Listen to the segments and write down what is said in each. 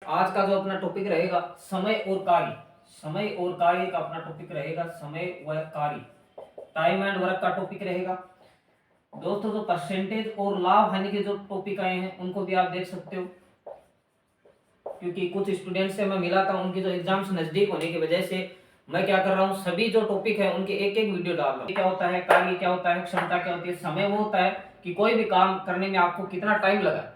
आज का जो अपना टॉपिक रहेगा समय और कार्य। समय और कार्य का अपना टॉपिक रहेगा समय व कार्य, टाइम एंड वर्क का टॉपिक रहेगा। दोस्तों जो परसेंटेज और लाभ हानि के जो टॉपिक आए हैं उनको भी आप देख सकते हो, क्योंकि कुछ स्टूडेंट से मैं मिला था, उनके जो एग्जाम्स नजदीक होने की वजह से मैं क्या कर रहा हूँ, सभी जो टॉपिक है उनके एक एक वीडियो डाल रहा हूँ। क्या होता है कार्य, क्या होता है क्षमता, क्या होती है समय। वो होता है कि कोई भी काम करने में आपको कितना टाइम लगा,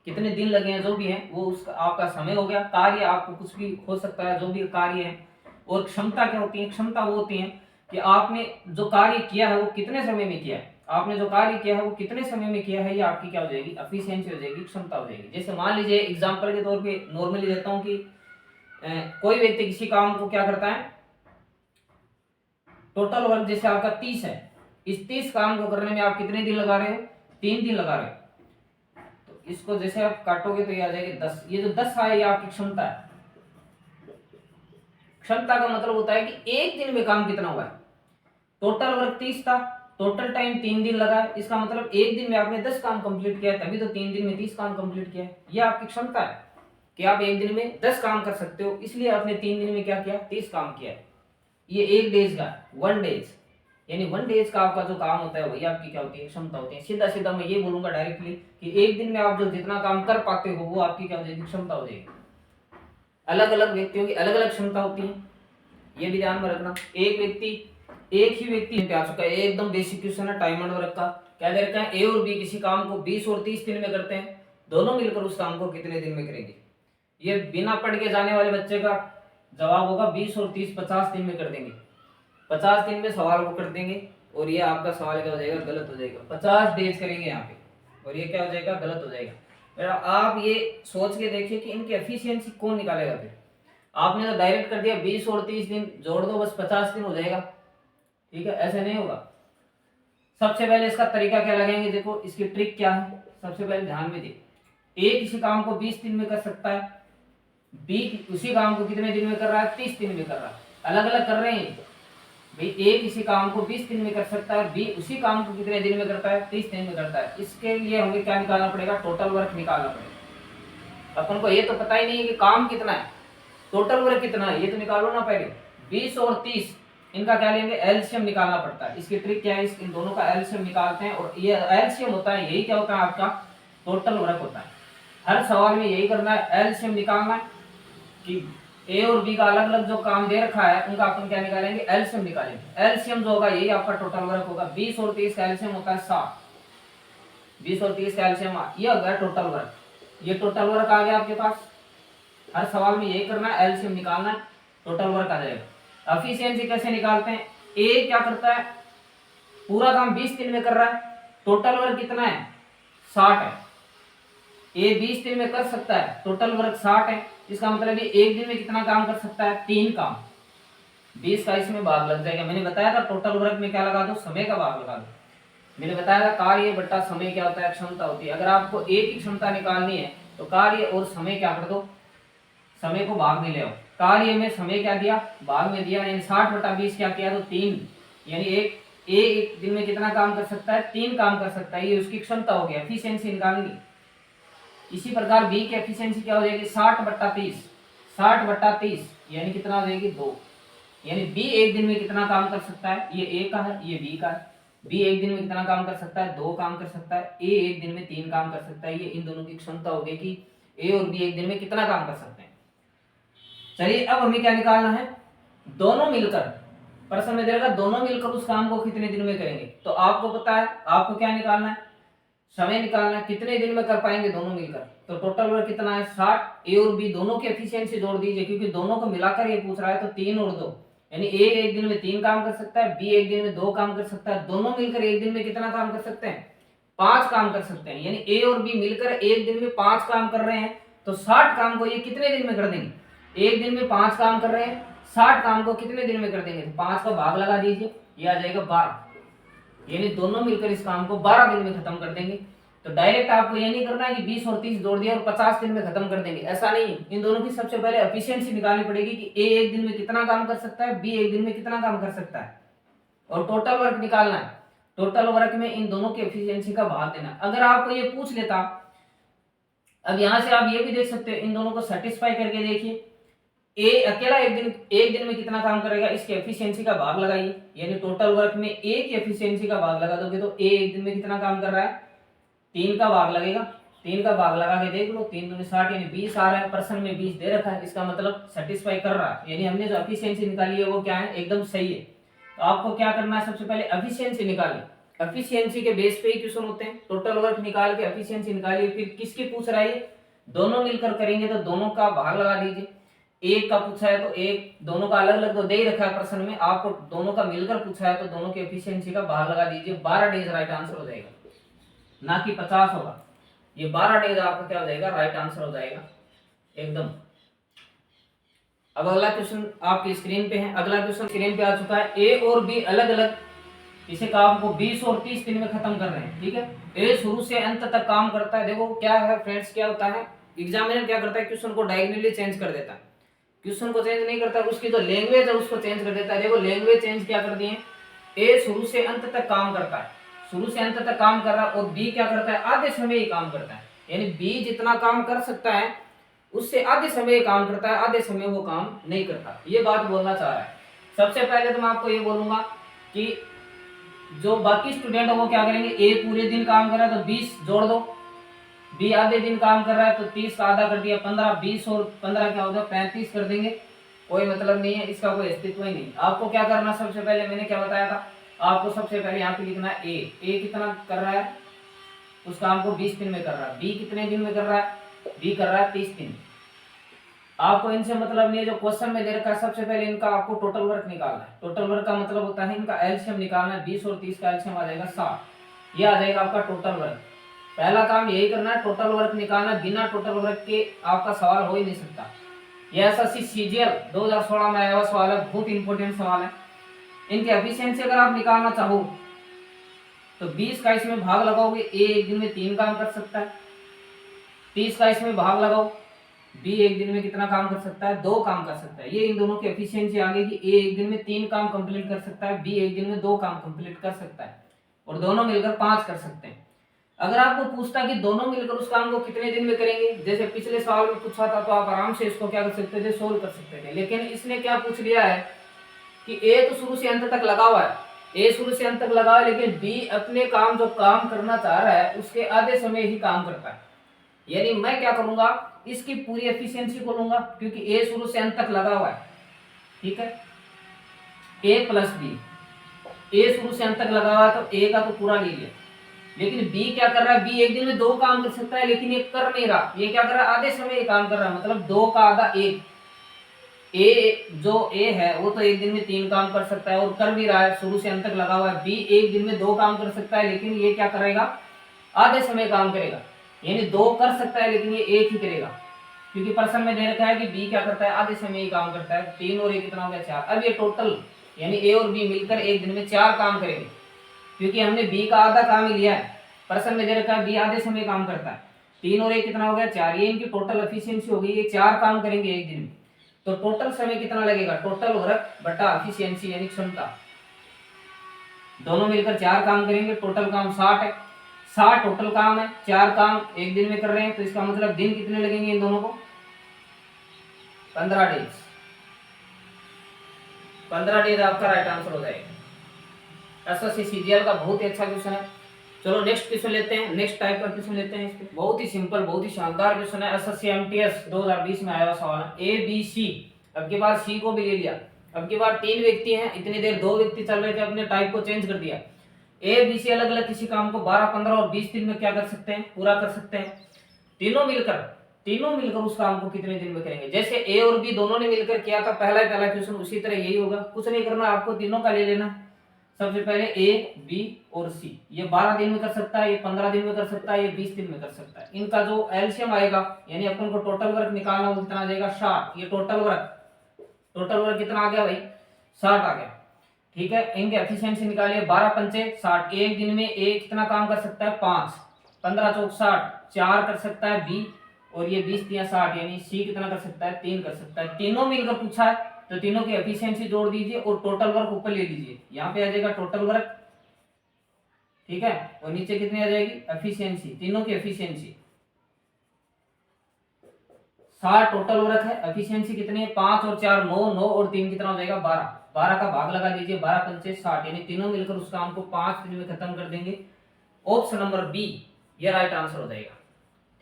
कितने दिन लगे हैं, जो भी है वो उसका आपका समय हो गया। कार्य आपको कुछ भी हो सकता है, जो भी कार्य है। और क्षमता क्या होती है, क्षमता वो होती है कि आपने जो कार्य किया है वो कितने समय में किया है, आपने जो कार्य किया है वो कितने समय में किया है, ये आपकी क्या हो जाएगी, एफिशिएंसी हो जाएगी, क्षमता हो जाएगी। जैसे मान लीजिए एग्जांपल के तौर पे नॉर्मली देता हूँ कि कोई व्यक्ति किसी काम को क्या करता है, टोटल वर्क जैसे आपका 30 है, इस 30 काम को करने में आप कितने दिन लगा रहे हो, 3 दिन लगा रहे हो। इसको जैसे आप काटोगे तो ये आ जाएगी 10। ये जो 10 है ये आपकी क्षमता है। क्षमता का मतलब होता है कि एक दिन में काम कितना हुआ है। टोटल वर्क 30 था, टोटल टाइम 3 दिन लगा है, इसका मतलब एक दिन में आपने 10 काम कंप्लीट किया है, तभी तो 3 दिन में 30 काम कंप्लीट किया है। ये आपकी क्षमता है कि आप एक दिन में 10 काम कर सकते हो, इसलिए आपने 3 दिन में क्या किया, 30 काम किया है। ये एक डेज का, 1 डेज, यानी 1 डेज का आपका जो काम होता है वही आपकी क्या होती है, क्षमता होती है। सीधा सीधा मैं ये बोलूंगा डायरेक्टली कि एक दिन में आप जो जितना काम कर पाते हो वो आपकी क्या हो जाएगी, क्षमता हो जाएगी। अलग अलग व्यक्तियों की अलग अलग क्षमता होती है, ये भी ध्यान में रखना। एक ही व्यक्ति पे आ चुका है, एकदम बेसिक क्वेश्चन है टाइम एंड वर्क का। क्या दे रखा है, ए और बी किसी काम को 20 और 30 दिन में करते हैं, दोनों मिलकर उस काम को कितने दिन में करेंगे। ये बिना पढ़ के जाने वाले बच्चे का जवाब होगा 20 और 30 50 दिन में कर देंगे, 50 दिन में सवाल को कर देंगे। और ये आपका सवाल क्या हो जाएगा, गलत हो जाएगा। 50 डेज करेंगे यहाँ पे, और ये क्या हो जाएगा, गलत हो जाएगा। आप ये सोच के देखिए कि इनकी एफिशिएंसी कौन निकालेगा। फिर आपने तो डायरेक्ट कर दिया 20 और 30 दिन जोड़ दो बस 50 दिन हो जाएगा, ठीक है, ऐसे नहीं होगा। सबसे पहले इसका तरीका क्या लगाएंगे, देखो इसकी ट्रिक क्या है। सबसे पहले ध्यान में दे, ए किसी काम को 20 दिन में कर सकता है, बी उसी काम को कितने दिन में कर रहा है, 30 दिन में कर रहा है। अलग अलग कर रहे हैं भाई, ए किसी काम को 20 दिन में कर सकता है, बी उसी काम को कितने दिन में करता है, 30 दिन में करता है। इसके लिए हमें क्या निकालना पड़ेगा, टोटल वर्क निकालना पड़ेगा। अपन को ये तो पता ही नहीं है कि काम कितना है, टोटल वर्क कितना है ये तो निकालो ना पहले। 20 और 30 इनका क्या लेंगे, एलसीएम निकालना पड़ता है। इसकी ट्रिक क्या है, इन दोनों का एलसीएम निकालते हैं, और ये एलसीएम होता है, यही क्या होता है, आपका टोटल वर्क होता है। हर सवाल में यही करना है, एलसीएम निकालना है कि ए और बी का अलग अलग जो काम दे रखा है उनका अपन क्या निकालेंगे, एलसीएम निकालेंगे। एलसीएम जो होगा यही आपका टोटल वर्क होगा। 20 और 30 का एलसीएम होता है 60, 20 और 30 का एलसीएम ये हो गया टोटल वर्क। ये टोटल वर्क आ गया आपके पास। हर सवाल में यही करना है, एलसीएम निकालना है, टोटल वर्क आ जाएगा। एफिशिएंसी कैसे निकालते हैं, ए क्या करता है, पूरा काम 20 दिन में कर रहा है, टोटल वर्क कितना है, 60 है। ए 20 दिन में कर सकता है, टोटल वर्क 60 है, इसका मतलब ये एक दिन में कितना काम कर सकता है, 3 काम। 20 का इसमें भाग लग जाएगा। मैंने बताया था टोटल वर्क में क्या लगा दो, समय का भाग लगा दो। मैंने बताया था कार्य बट्टा समय क्या होता है, क्षमता होती है। अगर आपको एक की क्षमता निकालनी है तो कार्य और समय क्या कर दो, समय को भाग में ले आओ। कार्य में समय क्या दिया, भाग में दिया, यानी 60/20 क्या किया, तो 3, यानी एक दिन में कितना काम कर सकता है, 3 काम कर सकता है, ये उसकी क्षमता हो गया, एफिशिएंसी निकालनी। इसी प्रकार बी की एफिशिएंसी क्या हो जाएगी, 60/30, 60/30 यानी कितना हो जाएगी, 2। यानी बी एक दिन में कितना काम कर सकता है, ये ए का है, ये बी का है। बी एक दिन में कितना काम कर सकता है, 2 काम कर सकता है। ए एक दिन में 3 काम कर सकता है। ये इन दोनों की क्षमता हो गई कि ए और बी एक दिन में कितना काम कर सकते हैं। चलिए अब हमें क्या निकालना है, दोनों मिलकर, प्रश्न में दे रखा दोनों मिलकर उस काम को कितने दिन में करेंगे। तो आपको पता है आपको क्या निकालना है, समय निकालना है, कितने दिन में कर पाएंगे दोनों मिलकर। तो टोटल वर्क कितना है, 60। ए और बी दोनों की एफिशिएंसी जोड़ दीजिए, क्योंकि दोनों को मिलाकर ये पूछ रहा है, तो 3 और 2, यानी ए एक दिन में 3 काम कर सकता है, बी एक दिन में 2 काम कर सकता है। दोनों मिलकर एक दिन में कितना काम कर सकते हैं, 5 काम कर सकते हैं। यानी ए और बी मिलकर एक दिन में 5 काम कर रहे हैं, तो 60 काम को ये कितने दिन में कर देंगे, एक दिन में 5 काम कर रहे हैं, 60 काम को कितने दिन में कर देंगे, तो 5 का भाग लगा दीजिए, ये आ जाएगा 12। यानी दोनों मिलकर इस काम को 12 दिन में खत्म कर देंगे। तो डायरेक्ट आपको ये नहीं करना है कि 20 और 30 जोड़ दिया और 50 दिन में खत्म कर देंगे, ऐसा नहीं। इन दोनों की सबसे पहले एफिशिएंसी निकालनी पड़ेगी कि ए एक दिन में कितना काम कर सकता है, बी एक दिन में कितना काम कर सकता है, और टोटल वर्क निकालना है। टोटल वर्क में इन दोनों की एफिशिएंसी का भाग देना। अगर आपको ये पूछ लेता अब यहाँ से आप ये भी देख सकते हो, इन दोनों को सेटिस्फाई करके देखिए। ए अकेला एक दिन में कितना काम करेगा, इसकी एफिशिएंसी का भाग लगाइए, यानी टोटल वर्क में ए की एफिशिएंसी का भाग लगा दोगे तो ए एक दिन में कितना काम कर रहा है, 3 का भाग लगेगा। 3 का भाग लगा के देख लो, 3 दूनी 60 यानी 20 आ रहा है, पर्सन में 20 दे रखा है, इसका मतलब सेटिस्फाई कर रहा है, यानी हमने जो एफिशिएंसी निकाली है वो क्या है, एकदम सही है। तो आपको क्या करना है, सबसे पहले एफिशिएंसी निकालिए। एफिशिएंसी के बेस पे ही क्वेश्चन होते हैं, टोटल वर्क निकाल के एफिशिएंसी निकालिए। फिर किसकी पूछ रहा है, दोनों मिलकर करेंगे तो दोनों का भाग लगा दीजिए। एक का पूछा है तो एक, दोनों का अलग अलग तो दे ही रखा है प्रश्न में, आपको दोनों का मिलकर पूछा है तो दोनों की एफिशिएंसी का भाग लगा दीजिए। 12 डेज राइट आंसर हो जाएगा, ना कि 50 होगा। ये 12 डेज आपका क्या हो जाएगा, राइट आंसर हो जाएगा एकदम। अब अगला क्वेश्चन आपकी स्क्रीन पे है। अगला क्वेश्चन स्क्रीन पे आ चुका है। ए और बी अलग अलग इसे काम को 20 और 30 दिन में खत्म कर रहे हैं, ठीक है। ए शुरू से अंत तक काम करता है। देखो क्या है फ्रेंड्स, क्या होता है, एग्जामिनर क्या करता है, क्वेश्चन को डायगोनली चेंज कर देता है। क्वेश्चन को चेंज नहीं करता, उसकी जो लैंग्वेज है उसको चेंज कर देता है। देखो लैंग्वेज चेंज क्या कर दिए, ए शुरू से अंत तक काम करता है, शुरू से अंत तक काम कर रहा है, और बी क्या करता है, आधे समय ही काम करता है। यानी बी जितना काम कर सकता है उससे आधे समय काम करता है, आधे समय वो काम नहीं करता। ये बात बोलना चाह रहा है। सबसे पहले तो मैं आपको ये बोलूंगा कि जो बाकी स्टूडेंट है वो क्या करेंगे, ए पूरे दिन काम कर रहा है तो 20 जोड़ दो, बी आधे दिन काम कर रहा है तो 30 का आधा कर दिया 15, 20 और 15 क्या होगा, 35 कर देंगे। कोई मतलब नहीं है, इसका कोई अस्तित्व ही नहीं। आपको क्या करना, सबसे पहले मैंने क्या बताया था आपको, सबसे पहले यहाँ पे लिखना है ए कितना कर रहा है, उस काम को 20 दिन में कर रहा है। बी कितने दिन में कर रहा है, बी कर रहा है 30 दिन। आपको इनसे मतलब नहीं है, जो क्वेश्चन में दे रखा है सबसे पहले इनका आपको टोटल वर्क निकालना है। टोटल वर्क का मतलब होता है इनका एलसीएम निकालना है। 20 और 30 का एलसीएम आ जाएगा 60, ये आ जाएगा आपका टोटल वर्क। पहला काम यही करना है, टोटल वर्क निकालना। बिना टोटल वर्क के आपका सवाल हो ही नहीं सकता। यह एसएससी सीजीएल 2016 में आया हुआ सवाल है, बहुत इंपॉर्टेंट सवाल है। इनकी एफिशिएंसी अगर आप निकालना चाहो तो 20 का इसमें भाग लगाओगे, ए एक दिन में 3 काम कर सकता है। 30 का इसमें भाग लगाओ, बी एक दिन में कितना काम कर सकता है, 2 काम कर सकता है। ये इन दोनों की एफिशिएंसी आ गई कि ए एक दिन में 3 काम कंप्लीट कर सकता है, बी एक दिन में 2 काम कंप्लीट कर सकता है, और दोनों मिलकर 5 कर सकते हैं। अगर आपको पूछता कि दोनों मिलकर उस काम को कितने दिन में करेंगे, जैसे पिछले सवाल में पूछा था, तो आप आराम से इसको क्या कर सकते थे, सोल्व कर सकते थे। लेकिन इसने क्या पूछ लिया है कि ए तो शुरू से अंत तक लगा हुआ है, ए शुरू से अंत तक लगा हुआ है, लेकिन बी अपने काम जो काम करना चाह रहा है उसके आधे समय ही काम करता है। यानी मैं क्या करूंगा, इसकी पूरी एफिशिएंसी को लूंगा, क्योंकि ए शुरू से अंत तक लगा हुआ है, ठीक है। ए प्लस बी, ए शुरू से अंत तक लगा हुआ है तो ए का तो पूरा ले लिया। लेकिन बी क्या कर रहा है, बी एक दिन में 2 काम कर सकता है, लेकिन ये कर नहीं रहा। ये क्या कर रहा है, आधे समय ये काम कर रहा है, मतलब 2 का आधा 1। ए जो ए है वो तो एक दिन में 3 काम कर सकता है और कर भी रहा है, शुरू से अंत तक लगा हुआ है। बी एक दिन में 2 काम कर सकता है, लेकिन ये क्या करेगा, आधे समय काम करेगा। यानी 2 कर सकता है लेकिन ये 1 ही करेगा, क्योंकि प्रश्न में दे रखा है कि बी क्या करता है, आधे समय ही काम करता है। 3 और 1 कितना हो गया, 4। अब ये टोटल यानी ए और बी मिलकर एक दिन में 4 काम करेंगे, क्योंकि हमने बी का आधा काम ही लिया है। प्रश्न में दे रखा है बी आधे समय काम करता है। 3 और 1 कितना हो गया, 4। ये इनकी टोटल एफिशिएंसी हो गई, ये 4 काम करेंगे एक दिन में। तो टोटल समय कितना लगेगा, टोटल वर्क बटा एफिशिएंसी यानी क्षमता, दोनों मिलकर 4 काम करेंगे। टोटल काम 60 है, 60 टोटल काम है, 4 काम एक दिन में कर रहे हैं, तो इसका मतलब दिन कितने लगेंगे इन दोनों को, 15 डेज। 15 डेज आपका राइट आंसर हो जाएगा। एसएससी सीजीएल का बहुत ही अच्छा क्वेश्चन है। चलो नेक्स्ट क्वेश्चन लेते हैं, नेक्स्ट टाइप का क्वेश्चन लेते हैं। इसके बहुत ही सिंपल, बहुत ही शानदार क्वेश्चन है। एसएससी एमटीएस 2020 में आया हुआ सवाल है। ए बी सी, अब की बार सी को भी ले लिया। अब की बार 3 व्यक्ति हैं, इतनी देर 2 व्यक्ति चल रहे थे, अपने टाइप को चेंज कर दिया। ए बी सी अलग अलग किसी काम को 12, 15 और 20 दिन में क्या कर सकते हैं, पूरा कर सकते हैं। तीनों मिलकर उस काम को कितने दिन में करेंगे। जैसे ए और बी दोनों ने मिलकर किया था पहला क्वेश्चन, उसी तरह यही होगा। कुछ नहीं करना आपको, तीनों का ले लेना। सबसे पहले ए बी और सी, ये 12 दिन में कर सकता है, ये 15 दिन में कर सकता है, ये 20 दिन में कर सकता है। इनका जो एलसीएम आएगा यानी अपन को टोटल वर्क निकालना वो कितना आ जाएगा, 60। ये टोटल वर्क कितना आ गया भाई, 60 आ गया, ठीक है। इनके एफिशिएंसी निकालिए, 12 पंचे 60। एक दिन में ए कितना काम कर सकता है, 5। 15 चौक 60, 4 कर सकता है बी, और ये 20 दिया 60, यानी सी कितना कर सकता है, 3 कर सकता है। तीनों मिलकर पूछा है तो तीनों की एफिशिएंसी जोड़ दीजिए और टोटल वर्क ऊपर ले लीजिए। यहाँ पे आ जाएगा टोटल वर्क, ठीक है, और नीचे कितनी आ जाएगी, एफिशिएंसी, तीनों की एफिशिएंसी। 60 टोटल वर्क है, एफिशिएंसी कितनी है 5 और 4 9, 9 और 3 कितना हो जाएगा 12, 12 का भाग लगा दीजिए, 12 पंचे 60, यानी तीनों मिलकर उस काम को 5 दिन में खत्म कर देंगे। ऑप्शन नंबर बी ये राइट आंसर हो जाएगा।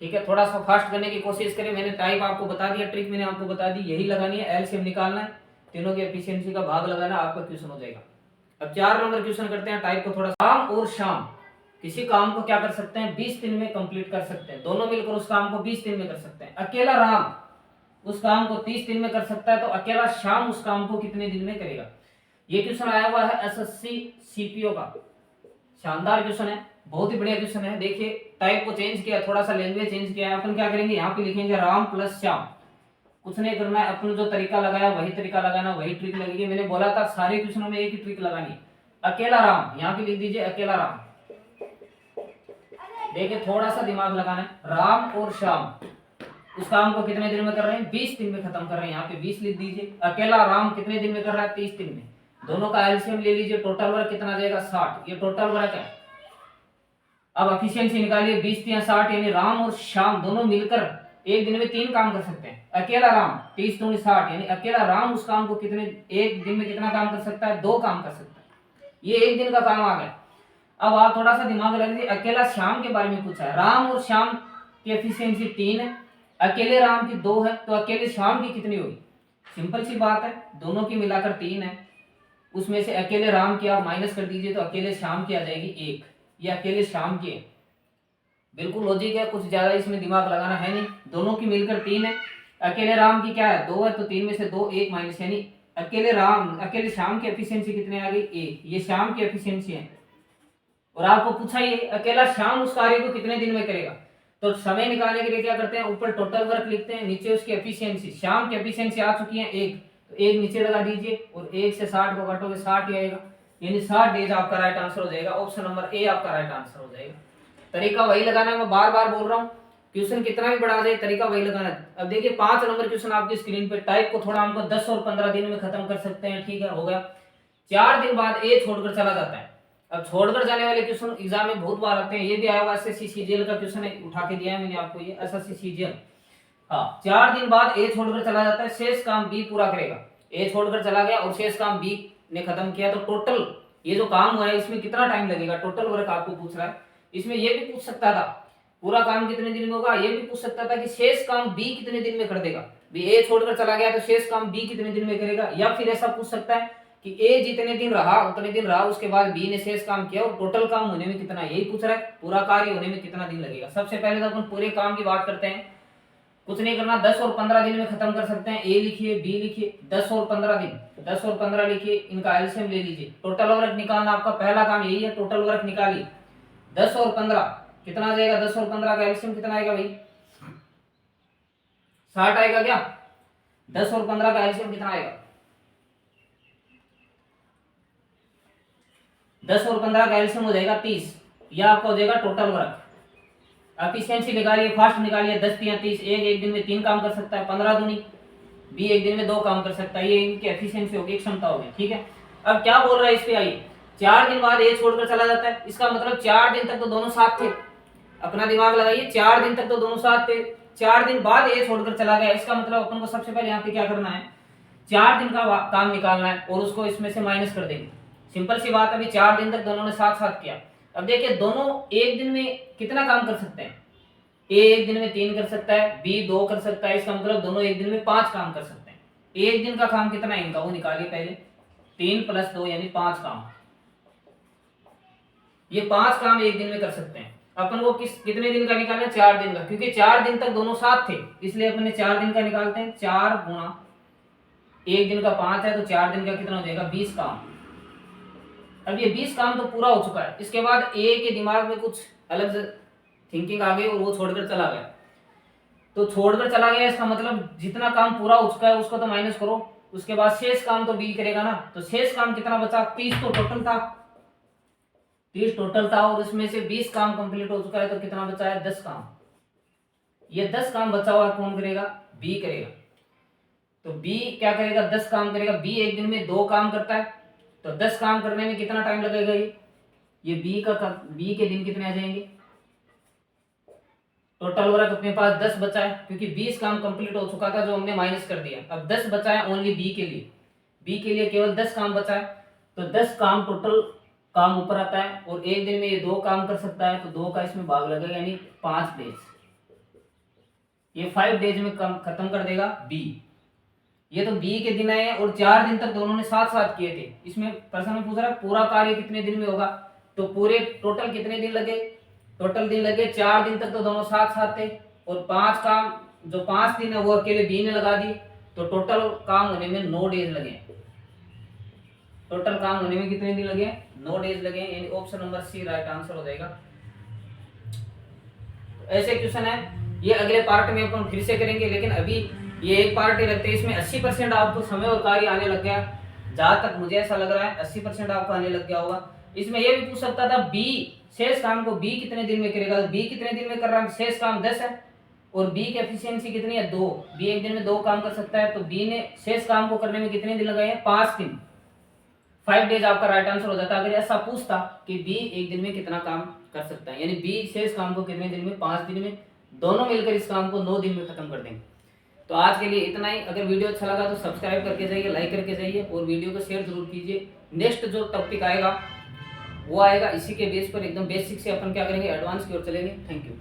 ठीक है, थोड़ा सा फास्ट करने की कोशिश करें, मैंने टाइप आपको बता दिया, ट्रिक मैंने आपको बता दी, यही लगानी है, एलसीएम निकालना है, तीनों की एफिशिएंसी का भाग लगाना, आपका क्वेश्चन हो जाएगा। अब 4 नंबर क्वेश्चन करते हैं, टाइप को थोड़ा शाम और शाम किसी काम को क्या कर सकते हैं 20 दिन में कंप्लीट कर सकते हैं, दोनों मिलकर उस काम को 20 दिन में कर सकते हैं। अकेला राम उस काम को 30 दिन में कर सकता है, तो अकेला शाम उस काम को कितने दिन में करेगा। ये क्वेश्चन आया हुआ है एसएससी सीपीओ का, शानदार क्वेश्चन है, बहुत ही बढ़िया क्वेश्चन है। देखिए टाइप को चेंज किया, थोड़ा सा लैंग्वेज चेंज किया है, अपन क्या करेंगे यहाँ पे लिखेंगे राम प्लस श्याम, कुछ नहीं करना है, अपन जो तरीका लगाया वही तरीका लगाना, वही ट्रिक लगेगी। मैंने बोला था सारे क्वेश्चनों में एक ही ट्रिक लगानी है। अकेला राम यहाँ पे लिख दीजिए, अकेला राम। देखिए थोड़ा सा दिमाग लगाना है, राम और श्याम उस काम को कितने दिन में कर रहे हैं 20 दिन में खत्म कर रहे हैं, यहाँ पे 20 लिख दीजिए। अकेला राम कितने दिन में कर रहा है 30 दिन में, दोनों का एलसीएम ले लीजिए, टोटल वर्क कितना जाएगा 60, ये टोटल वर्क है। अब एफिशिएंसी निकालिए 20 या 60, यानी राम और श्याम दोनों मिलकर एक दिन में 3 काम कर सकते हैं। अकेला राम 30 दूनी 60, यानी अकेला राम उस काम को कितने एक दिन में कितना काम कर सकता है 2 काम कर सकता है, ये एक दिन का काम आ गया। अब आप थोड़ा सा दिमाग लगा लीजिए, अकेला श्याम के बारे में पूछा है, राम और श्याम की एफिशिएंसी 3 है, अकेले राम की 2 है, तो अकेले श्याम की कितनी होगी, सिंपल सी बात है, दोनों की मिलाकर 3 है, उसमें से अकेले राम की आप माइनस कर दीजिए तो अकेले श्याम की आ जाएगी 1, ये अकेले शाम की है, बिल्कुल लॉजिक है, कुछ ज्यादा इसमें दिमाग लगाना है नहीं, दोनों की मिलकर 3 है, अकेले राम की क्या है 2 है, तो 3 में से 2 1 माइनस, यानी अकेले शाम की एफिशिएंसी कितने आ गई 1, ये शाम की एफिशिएंसी है। और आपको पूछा ये अकेला शाम उस कार्य को कितने दिन में करेगा, तो समय निकालने के लिए क्या करते हैं ऊपर टोटल वर्क लिखते हैं, नीचे उसकी एफिशिएंसी, शाम की एफिशिएंसी आ चुकी है 1, तो 1 नीचे लगा दीजिए और 1 से 60 को काटोगे 60 ही आएगा, यानी 60 डेज आपका राइट आंसर हो जाएगा। ऑप्शन नंबर ए आपका राइट आंसर हो जाएगा। तरीका वही लगाना है, मैं बार बार बोल रहा हूँ, क्वेश्चन कितना भी बड़ा जाए तरीका वही लगाना है। अब देखिए 5 नंबर क्वेश्चन आपकी स्क्रीन पे, टाइप को थोड़ा हमको 10 और 15 दिन में खत्म कर सकते हैं, ठीक है हो गया। 4 दिन बाद ए छोड़कर चला जाता है, अब छोड़कर जाने वाले क्वेश्चन एग्जाम में बहुत बार आते हैं, ये भी आया हुआ एसएससी सीजीएल का क्वेश्चन है, उठा के दिया है मैंने आपको, ये एसएससी सीजीएल। हाँ 4 दिन बाद ए छोड़कर चला जाता है, शेष काम बी पूरा करेगा, ए छोड़कर चला गया और शेष काम बी ने खत्म किया, तो टोटल ये जो काम हुआ है इसमें कितना टाइम लगेगा, टोटल वर्क आपको पूछ रहा है। इसमें ये भी पूछ सकता था पूरा काम कितने दिन में होगा, ये भी पूछ सकता था कि शेष काम बी कितने दिन में कर देगा, भी ए छोड़कर चला गया तो शेष काम बी कितने दिन में करेगा, या फिर ऐसा पूछ सकता है कि ए जितने दिन रहा उतने दिन रहा, उसके बाद बी ने शेष काम किया और टोटल काम होने में कितना, यही पूछ रहा है पूरा कार्य होने में कितना दिन लगेगा। सबसे पहले तो अपन पूरे काम की बात करते हैं, कुछ नहीं करना, 10 और 15 दिन में खत्म कर सकते हैं। ए लिखिए, बी लिखिए, 10 और 15 दिन, 10 और 15 लिखिए, इनका एलसीएम ले लीजिए। टोटल वर्क निकालना आपका पहला काम यही है, टोटल वर्क निकालिए। 10 और 15 कितना आ जाएगा, 10 और 15 का एलसीएम कितना आएगा भाई, 60 आएगा क्या? 10 और 15 का एलसीएम कितना आएगा? 10 और 15 का एलसीएम हो जाएगा 30, यह आपका हो जाएगा टोटल वर्क। एफिशिएंसी निकालिए, फास्ट निकालिए, 10 या 30, एक दिन में 3 काम कर सकता है, 15 दूनी बी एक दिन में 2 काम कर सकता है, ये इनकी एफिशिएंसी होगी, क्षमता होगी, ठीक है। अब क्या बोल रहा है इस पे आइए, 4 दिन बाद ए छोड़कर चला जाता है, इसका मतलब 4 दिन तक तो दोनों साथ थे, अपना दिमाग लगाइए, 4 दिन तक तो दोनों साथ थे, 4 दिन बाद ए छोड़कर चला गया, इसका मतलब अपन को सबसे पहले यहाँ पे क्या करना है, 4 दिन का काम निकालना है और उसको इसमें से माइनस कर देंगे, सिंपल सी बात। अभी 4 दिन तक दोनों ने साथ साथ किया। अब देखिए दोनों एक दिन में कितना काम कर सकते हैं, ए एक दिन में 3 कर सकता है, बी 2 कर सकता है, इसका मतलब दोनों एक दिन में 5 काम कर सकते हैं। एक दिन का काम कितना है इनका, वो निकालिए पहले, 3 + 2 यानी 5 काम, ये 5 काम एक दिन में कर सकते हैं। अपन को कितने दिन का निकालना है, 4 दिन का, क्योंकि 4 दिन तक दोनों साथ थे, इसलिए अपन ने 4 दिन का निकालते हैं। 4 गुणा एक दिन का 5 है, तो 4 दिन का कितना हो जाएगा, 20 काम। अब ये 20 काम तो पूरा हो चुका है, इसके बाद ए के दिमाग में कुछ अलग थिंकिंग आ गई और वो छोड़कर चला गया, तो छोड़कर चला गया इसका मतलब जितना काम पूरा हो चुका है उसको तो माइनस करो, उसके बाद शेष काम तो बी करेगा ना, तो शेष काम कितना बचा, 30 तो टोटल था, 30 टोटल था और उसमें से 20 काम कंप्लीट हो चुका है, तो कितना बचा है, 10 काम। ये 10 काम बचा हुआ कौन करेगा, बी करेगा। तो बी क्या करेगा, 10 काम करेगा। बी एक दिन में 2 काम करता है, तो 10 काम करने में कितना टाइम लगेगा, ये बी के दिन कितने आ जाएंगे, टोटल वर्क अपने पास 10 बचा है, क्योंकि 20 काम कंप्लीट हो चुका था जो हमने माइनस कर दिया। अब 10 बचा है ओनली बी के लिए, बी के लिए केवल 10 काम बचा है। तो 10 काम टोटल काम ऊपर आता है, और एक दिन में ये 2 काम कर सकता है, तो 2 का इसमें भाग लगेगा, यानी 5 डेज। ये 5 डेज में खत्म कर देगा बी। ये तो बी के दिन आए और 4 दिन तक दोनों ने साथ साथ किए थे। इसमें प्रश्न में पूछ रहा है पूरा कार्य कितने दिन में होगा, तो पूरे टोटल कितने दिन लगे, टोटल दिन लगे 4 दिन तक तो दोनों साथ साथ थे, और 5 काम जो 5 दिन है वो अकेले बी ने लगा दिए, तो टोटल काम होने में 9 डेज लगे। टोटल काम होने में कितने दिन लगे, 9 डेज लगे, यानी option number C right answer हो जाएगा। ऐसे क्वेश्चन है, ये अगले पार्ट में अपन फिर से करेंगे, लेकिन अभी ये एक पार्ट ही रखते हैं। इसमें 80% आपको समय और कार्य आने लग गया, जहां तक मुझे ऐसा लग रहा है 80% आपको आने लग गया होगा। इसमें यह भी पूछ सकता था बी शेष काम को बी कितने दिन में करेगा, बी कितने दिन में कर रहा है, शेष काम 10 है और बी की एफिशिएंसी कितनी है 2, बी एक दिन में 2 काम कर सकता है, तो बी ने शेष काम को करने में कितने दिन लगाए हैं 5 दिन, 5 डेज आपका राइट आंसर हो जाता। अगर ऐसा पूछता कि बी एक दिन में कितना काम कर सकता है, यानी बी शेष काम को कितने दिन में 5 दिन में, दोनों मिलकर इस काम को 9 दिन में खत्म कर देंगे। तो आज के लिए इतना ही। अगर वीडियो अच्छा लगा तो सब्सक्राइब करके जाइए, लाइक करके जाइए और वीडियो को शेयर जरूर कीजिए। नेक्स्ट जो टॉपिक आएगा वो आएगा इसी के बेस पर, एकदम बेसिक से अपन क्या करेंगे, एडवांस की ओर चलेंगे। Thank you.